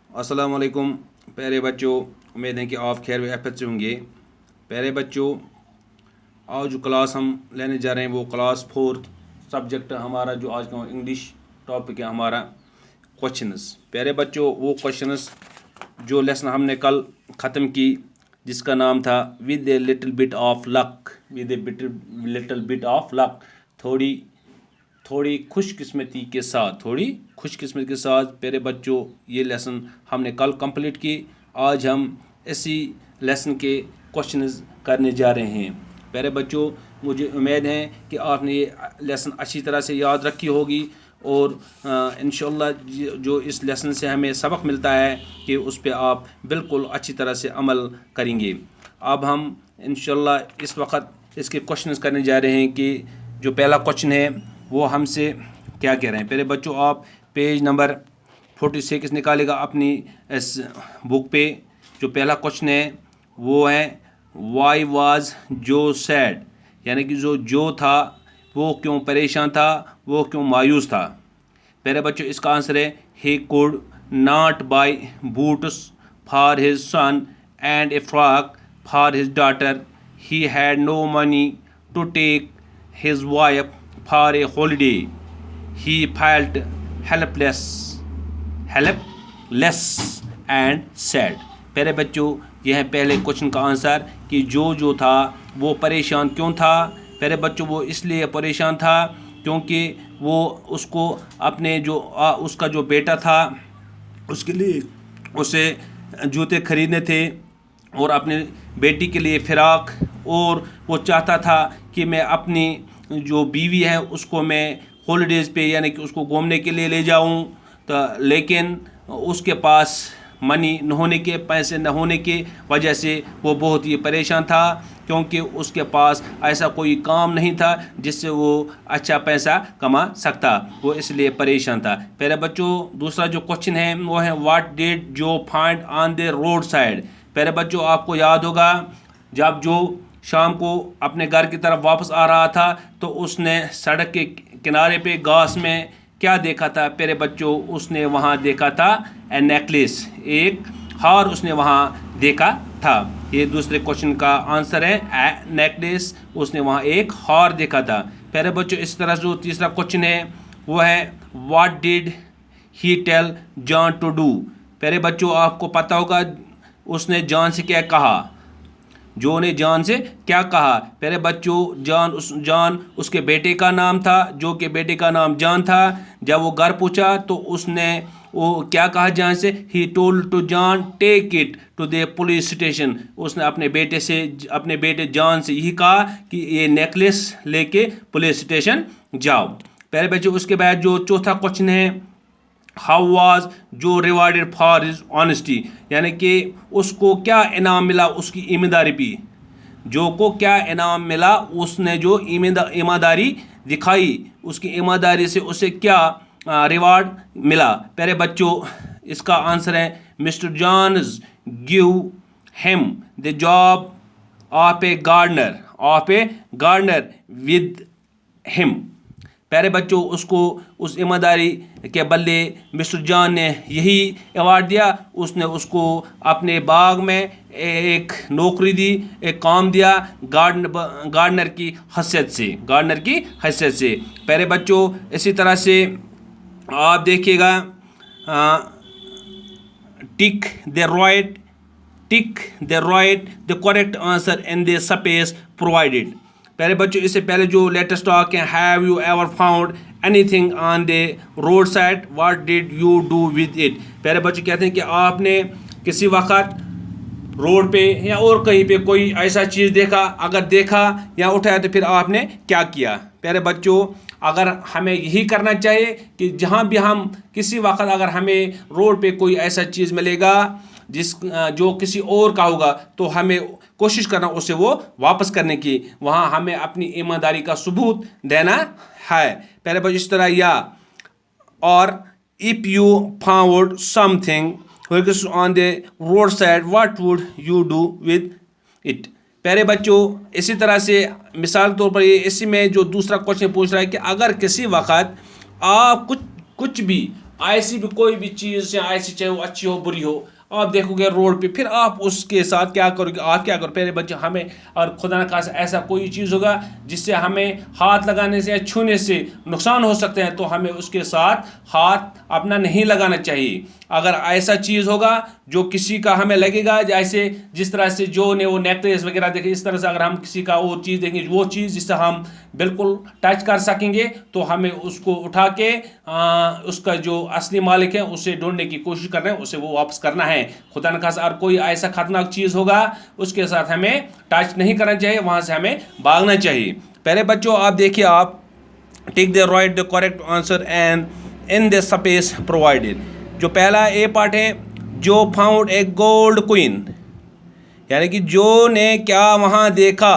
अस्सलाम वालेकुम प्यारे बच्चों, उम्मीद है कि आप खैर आफियत से होंगे। प्यारे बच्चों, आज जो क्लास हम लेने जा रहे हैं वो क्लास 4 सब्जेक्ट हमारा जो आज का इंग्लिश टॉपिक है हमारा क्वेश्चंस। प्यारे बच्चों, वो क्वेश्चंस जो लेसन हमने कल ख़त्म की जिसका नाम था with a little bit of luck, with a little bit of luck, थोड़ी खुशकिस्मती के साथ। प्यारे बच्चों, ये लेसन हमने कल कंप्लीट की। आज हम इसी लेसन के क्वेश्चंस करने जा रहे हैं। प्यारे बच्चों, मुझे उम्मीद है कि आपने ये लेसन अच्छी तरह से याद रखी होगी और इंशाअल्लाह जो इस लेसन से हमें सबक मिलता है कि उस पर आप बिल्कुल अच्छी तरह से अमल करेंगे। अब हम इंशाअल्लाह इस वक्त इसके क्वेश्चंस करने जा रहे हैं कि जो पहला क्वेश्चन है वो हमसे क्या कह रहे हैं। पहले बच्चों, आप पेज नंबर 46 निकालेगा अपनी इस बुक पे। जो पहला क्वेश्चन है वो है वाई वाज जो सैड, यानी कि जो था वो क्यों परेशान था, वो क्यों मायूस था। पहले बच्चों, इसका आंसर है he could not buy boots for his son and a frock for his daughter, he had no money to take his wife for a holiday, he felt helpless and sad। प्यारे बच्चों, यह है पहले question का answer कि जो था वो परेशान क्यों था। प्यारे बच्चों, वो इसलिए परेशान था क्योंकि वो उसको अपने उसका जो बेटा था उसके लिए उसे जूते खरीदने थे और अपने बेटी के लिए फ़िराक, और वो चाहता था कि मैं अपनी जो बीवी है उसको मैं हॉलीडेज़ पे यानी कि उसको घूमने के लिए ले जाऊं। तो लेकिन उसके पास मनी न होने के, पैसे न होने की वजह से वो बहुत ही परेशान था क्योंकि उसके पास ऐसा कोई काम नहीं था जिससे वो अच्छा पैसा कमा सकता, वो इसलिए परेशान था। पहले बच्चों, दूसरा जो क्वेश्चन है वो है व्हाट डिड जो find on the road side. पहले बच्चों, आपको याद होगा जब जो शाम को अपने घर की तरफ वापस आ रहा था तो उसने सड़क के किनारे पे घास में क्या देखा था। प्यारे बच्चों, उसने वहाँ देखा था ए नेकलेस, एक हार उसने वहाँ देखा था। ये दूसरे क्वेश्चन का आंसर है ए नेकलेस, उसने वहाँ एक हार देखा था। प्यारे बच्चों, इस तरह जो तीसरा क्वेश्चन है वो है what did he tell John to do. प्यारे बच्चों, आपको पता होगा उसने जॉन से क्या कहा, जो ने जॉन से क्या कहा। प्यारे बच्चों, जॉन उसके बेटे का नाम था, जो के बेटे का नाम जॉन था। जब वो घर पूछा तो उसने वो क्या कहा जॉन से, he told to John take it to the police station. उसने अपने बेटे जॉन से यही कहा कि ये नेकलेस लेके पुलिस स्टेशन जाओ। प्यारे बच्चों, उसके बाद जो चौथा क्वेश्चन है हाउ वाज जो रिवार्डेड फॉर हिज ऑनेस्टी, यानी कि उसको क्या इनाम मिला उसकी ईमानदारी पे। जो को क्या इनाम मिला, उसने जो ईमानदारी दिखाई, उसकी ईमानदारी से उसे क्या रिवार्ड मिला। प्यारे बच्चों, इसका आंसर है Mr Johns give him the job of a gardener with him. प्यारे बच्चों, उसको उस ईमानदारी के बदले मिस्टर जॉन ने यही अवार्ड दिया। उसने उसको अपने बाग में एक नौकरी दी, एक काम दिया गार्डनर की हैसियत से। प्यारे बच्चों, इसी तरह से आप देखिएगा tick the correct answer in the space provided. प्यारे बच्चों, इससे पहले जो लेटेस्ट टॉक है have you ever found anything on the road side, what did you do with it. प्यारे बच्चों, कहते हैं कि आपने किसी वक्त रोड पे या और कहीं पे कोई ऐसा चीज़ देखा, अगर देखा या उठाया तो फिर आपने क्या किया। प्यारे बच्चों, अगर हमें यही करना चाहिए कि जहाँ भी हम किसी वक्त अगर हमें रोड पे कोई ऐसा चीज़ मिलेगा जो किसी और का होगा तो हमें कोशिश करना उसे वो वापस करने की, वहाँ हमें अपनी ईमानदारी का सबूत देना है। पहले बच्चों, इस तरह या और if you found something on the road side what would you do with it. प्यारे बच्चों, इसी तरह से मिसाल के तौर पर ये इसी में जो दूसरा क्वेश्चन पूछ रहा है कि अगर किसी वक्त आप कुछ भी, ऐसी भी कोई भी चीज़ या ऐसी, चाहे वो अच्छी हो बुरी हो, आप देखोगे रोड पे, फिर आप उसके साथ क्या करोगे? आप क्या करो पहले बच्चे, हमें और खुदा न खासा ऐसा कोई चीज़ होगा जिससे हमें हाथ लगाने से या छूने से नुकसान हो सकते हैं, तो हमें उसके साथ हाथ अपना नहीं लगाना चाहिए। अगर ऐसा चीज़ होगा जो किसी का हमें लगेगा, जैसे जिस तरह से जो ने वो नेकलेस वगैरह देखे, इस तरह से अगर हम किसी का वो चीज़ देखेंगे, वो चीज़ जिससे हम बिल्कुल टच कर सकेंगे, तो हमें उसको उठा के उसका जो असली मालिक है उसे ढूंढने की कोशिश कर रहे हैं, उसे वो वापस करना है। खुदा न खासा और कोई ऐसा खतरनाक चीज़ होगा उसके साथ हमें टच नहीं करना चाहिए, वहाँ से हमें भागना चाहिए। पहले बच्चों आप देखिए, आप take the right the correct answer and in the space provided. जो पहला ए पार्ट है, जो फाउंड ए गोल्ड क्वीन, यानी कि जो ने क्या वहाँ देखा?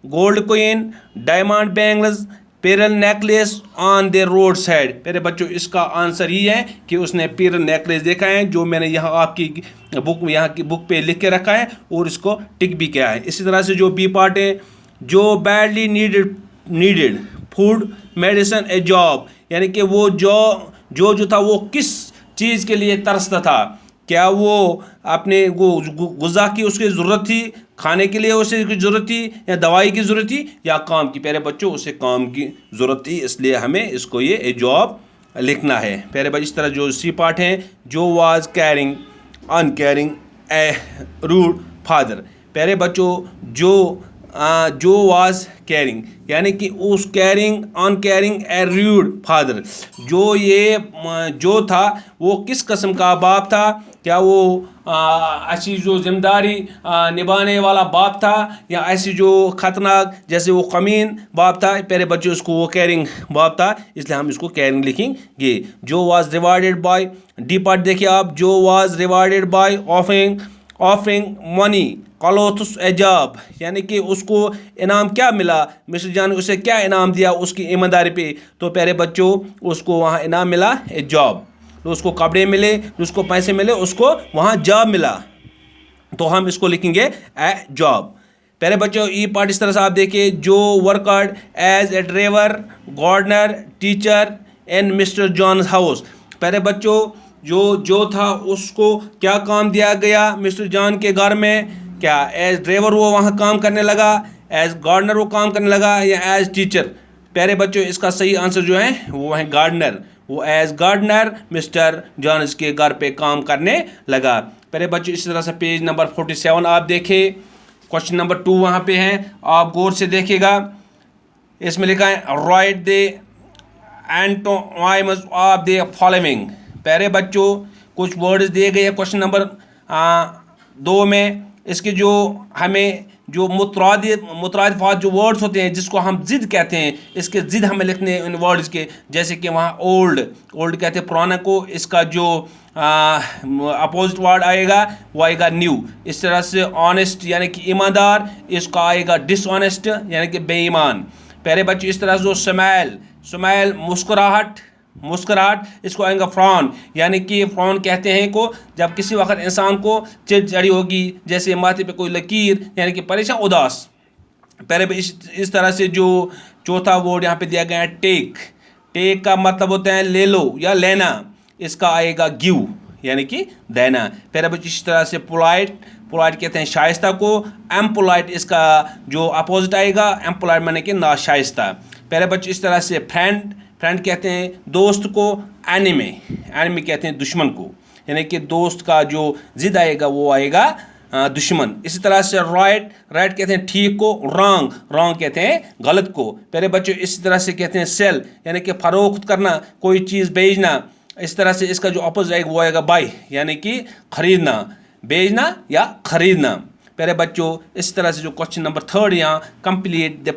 गोल्ड क्वीन, डायमंड बैंगल्स, पेरल necklace on the road side. मेरे बच्चों इसका आंसर ही है कि उसने पेरल नेकलेस देखा है, जो मैंने यहाँ आपकी बुक, यहाँ की बुक पे लिख के रखा है और इसको टिक भी किया है। इसी तरह से जो बी पार्ट है, जो बैडली नीडेड फूड, मेडिसिन, ए जॉब, यानी कि वो जो था वो किस चीज़ के लिए तरसता था? क्या वो अपने वो गुज़ा की उसकी ज़रूरत थी, खाने के लिए उसे ज़रूरत थी, या दवाई की ज़रूरत थी, या काम की? प्यारे बच्चों उसे काम की ज़रूरत थी, इसलिए हमें इसको ये ए जॉब लिखना है। प्यारे बच्चों इस तरह जो सी पार्ट है, जो was caring uncaring a rude father. प्यारे बच्चों जो वाज कैरिंग, यानी कि उस caring on caring a rude father, जो था वो किस किस्म का बाप था? क्या वो ऐसी जो जिम्मेदारी निभाने वाला बाप था, या ऐसी जो खतरनाक जैसे वो कमीन बाप था? प्यारे बच्चों इसको वो कैरिंग बाप था, इसलिए हम इसको कैरिंग लिखेंगे। जो was rewarded by, D part देखिए आप, जो was rewarded by offering money clothes a job, यानी कि उसको इनाम क्या मिला? मिस्टर जान ने उसे क्या इनाम दिया उसकी ईमानदारी पे? तो प्यारे बच्चों उसको वहाँ इनाम मिला ए जॉब, तो उसको कपड़े मिले, उसको पैसे मिले, उसको वहाँ जॉब मिला, तो हम इसको लिखेंगे ए जॉब। प्यारे बच्चों ई पार्ट इस तरह से आप देखिए, जो worked as a driver, gardener, teacher in Mr John house. प्यारे बच्चों जो था उसको क्या काम दिया गया मिस्टर जॉन के घर में? क्या एज ड्राइवर वो वहाँ काम करने लगा, एज गार्डनर वो काम करने लगा, या एज टीचर? प्यारे बच्चों इसका सही आंसर जो है वो है गार्डनर। वो एज गार्डनर मिस्टर जॉन्स के घर पे काम करने लगा। प्यारे बच्चों इसी तरह से पेज नंबर 47 आप देखें, क्वेश्चन नंबर 2 वहाँ पे है, आप गौर से देखिएगा। इसमें लिखा है right the antonyms of the following. प्यारे बच्चों कुछ वर्ड्स दिए गए हैं क्वेश्चन नंबर 2 में, इसके जो हमें जो मुतरादिफात जो वर्ड्स होते हैं जिसको हम ज़िद कहते हैं, इसके ज़िद हमें लिखने हैं इन वर्ड्स के। जैसे कि वहाँ ओल्ड कहते हैं पुराना को, इसका जो अपोजिट वर्ड आएगा वो आएगा न्यू। इस तरह से ऑनेस्ट यानी कि ईमानदार, इसका आएगा डिसऑनेस्ट यानी कि बेईमान। प्यारे बच्चों इस तरह से जो स्माइल मुस्कुराहट, इसको आएगा फ्रॉन, यानी कि फ्रॉन कहते हैं को जब किसी वक्त इंसान को चिढ़ चढ़ी होगी, जैसे माथे पे कोई लकीर, यानी कि परेशान, उदास। पहले इस तरह से जो चौथा वर्ड यहाँ पे दिया गया है टेक का मतलब होता है ले लो या लेना, इसका आएगा गिव यानी कि देना। पहले बच्चे इस तरह से पोलाइट कहते हैं शाइस्ता को, एम्पोलाइट इसका जो अपोजिट आएगा, एम्पोलाइट माने कि नाशाइस्ता। पहले बच्चे इस तरह से फ्रेंड कहते हैं दोस्त को, एनिमी कहते हैं दुश्मन को, यानी कि दोस्त का जो जिद आएगा वो आएगा दुश्मन। इसी तरह से राइट कहते हैं ठीक को, रॉन्ग कहते हैं गलत को। पहले बच्चों इसी तरह से कहते हैं सेल यानी कि फरोख्त करना, कोई चीज़ बेचना। इस तरह से इसका जो अपोजिट आएगा वो आएगा बाय यानी कि खरीदना, बेचना या खरीदना। प्यारे बच्चों इस तरह से जो क्वेश्चन नंबर 3 यहाँ कंप्लीट द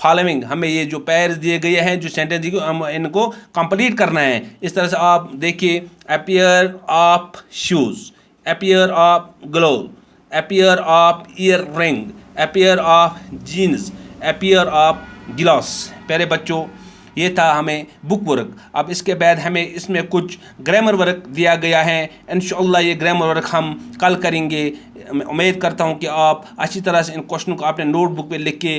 फॉलोइंग, हमें ये जो पैर्स दिए गए हैं, जो सेंटेंस दिए गए, हम इनको कंप्लीट करना है। इस तरह से आप देखिए, a pair of shoes, a pair of glove, a pair of earring, a pair of jeans, a pair of glass. प्यारे बच्चों ये था हमें बुक वर्क। अब इसके बाद हमें इसमें कुछ ग्रामर वर्क दिया गया है। इंशाअल्लाह ये ग्रामर वर्क हम कल करेंगे। मैं उम्मीद करता हूँ कि आप अच्छी तरह से इन क्वेश्चनों को अपने नोटबुक पे लिख के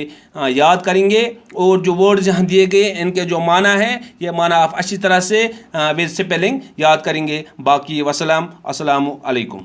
याद करेंगे, और जो वर्ड्स यहाँ दिए गए इनके जो माना है ये माना आप अच्छी तरह से विद स्पेलिंग याद करेंगे। बाकी वसलाम, अस्सलामु अलैकुम।